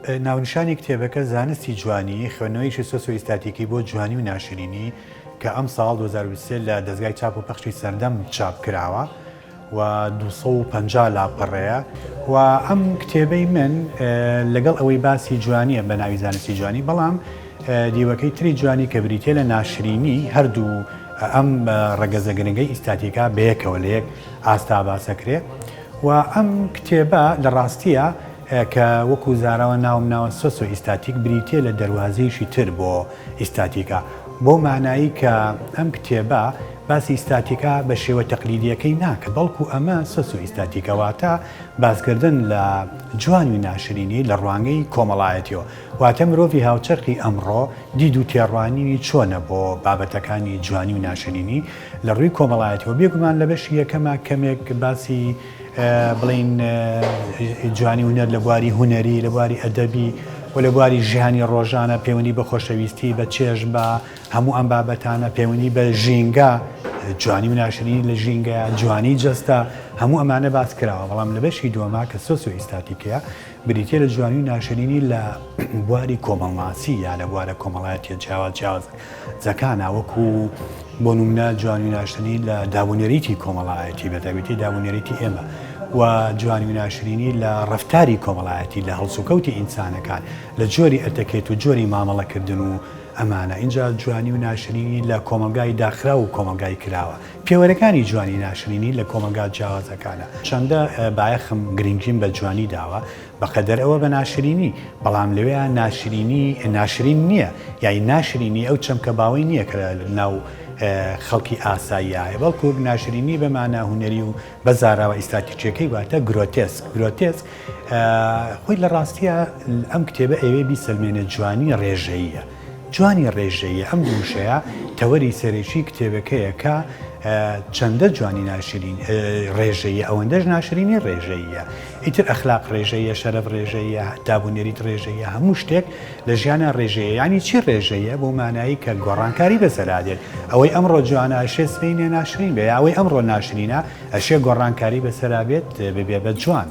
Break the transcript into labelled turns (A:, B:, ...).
A: ناونشانی کتێبەکە زانستی جوانی خوێندنەوەیشی سۆسیۆئیستاتیکی بۆ جوانی و ناشرینی کە ئەم ساڵ 2023 لە دەستگای چاپ و پەخشی سەردەم چاپ کراوە و 250 لاپەڕەیە و ئەم کتێبەی من لەگەڵ ئەوەی باسی جوانیە بە ناوی زانستی جوانی بەڵام دیوەکەی تری جوانی کە بریتێ لە ناشرینی هەردوو ئەم ڕەگەزە گرنگەی ئیستاتیکا بەیەکەوە لە یەک ئاستا باسەکرێ و ئەم کتێبە لە ڕاستیە کە وەکو زاراوە ناوم سۆسۆ ئیستاتیک بریتێ لە دەواازەیەشی تر بۆ ئیستاتیکا بۆ مانایی کە ئەم کتێبە باسی ئیستاتیکا بە شێوە تەقلیدیەکەی ناکە بەڵکو ئەمە سۆسۆ ئیستاتیکەواتە باسکردن لە جوانی و ناشرینی لە ڕوانگەی کۆمەڵایەتیەوە واتە مرۆڤی هاوچەرخی ئەمڕۆ دید و تێڕوانینی چۆنە بۆ بابەتەکانی جوانی و ناشرینی لە ڕووی کۆمەڵایەتەوە بێگومان لە بەشی یەکەمە کەمێک باسی بڵین جوانی هونەر لە بواری هونەری لە بواری ئەدەبی و لە بواری ژیانی ڕۆژانە پەیوەندی بە خۆشەویستی بە چێژ بە هەموو ئەم بابەتانە پەیوەندی بە ژینگە جوانی و ناشرینی لە ژینگە جوانی جەستە هەموو ئەمانە باس کراوە بەڵام لە بەشی دووەما کە سۆسۆ ئیستاتیکەیە بریتێ لە جوانی و ناشرینی لە بواری کۆمەڵناسی یا لە بوارە کۆمەڵایەتیە جیاوازەکانە وەکو بۆ نمونە جوانی و ناشرینی لە دابونەریتی کۆمەڵایەتی بەتایبەتی دابونەریتی ئێمە و جوانی و ناشرینی لە ڕەفتاری کۆمەڵایەتی لە هەڵسوکەوتی ئینسانەکان لە جۆری ئەتەکێت و جۆری مامەڵەکردن و ئەمانە اینجا جوانی و ناشرینی لە کۆمەلگای داخرا و کۆمەلگای کراوە پێوەرەکانی جوانی ناشرینی لە کۆمەلگا جیاوازەکانە چەندە بایەخم گرنگیم بە جوانی داوە بەقەدەر ئەوە بە ناشرینی بەڵام لەوەیە ناشرین نییە یای ناشرینی ئەو چەمکە باوەی نییە کە ناو خەڵکی ئاساییایە بەڵکو ناشرینی بەمانە هونەری و بەزاراوە ئیستاتیکیەکەی واتە گرۆتێسک خۆی لە ڕاستیە ئەم کتێبە ئەوێ بیسەلمێنە جوانی ڕێژەییە جوانی ڕێژەیە ئەم دووشەیە تەوەری سەرێکی کتێبەکەیە کە چەندە جوانی ناشرین ڕێژەیە ئەوەندەش ناشرینی ڕێژەیە ئیتر ئەخلاق ڕێژەیە شەرەف ڕێژەیە دابونێریت ڕێژەیە هەموو شتێک لە ژیانە ڕێژەیە ینی چی ڕێژەیە بۆ مانایی کە گۆڕانکاری بەسەرادێت ئەوەی ئەمڕۆ جوانە ئەشێ سبەینێ ناشرین بێ ئەوەی ئەمڕۆ ناشرینە ئەشێ گۆڕانکاری بەسەرابێت ببێ بە جوان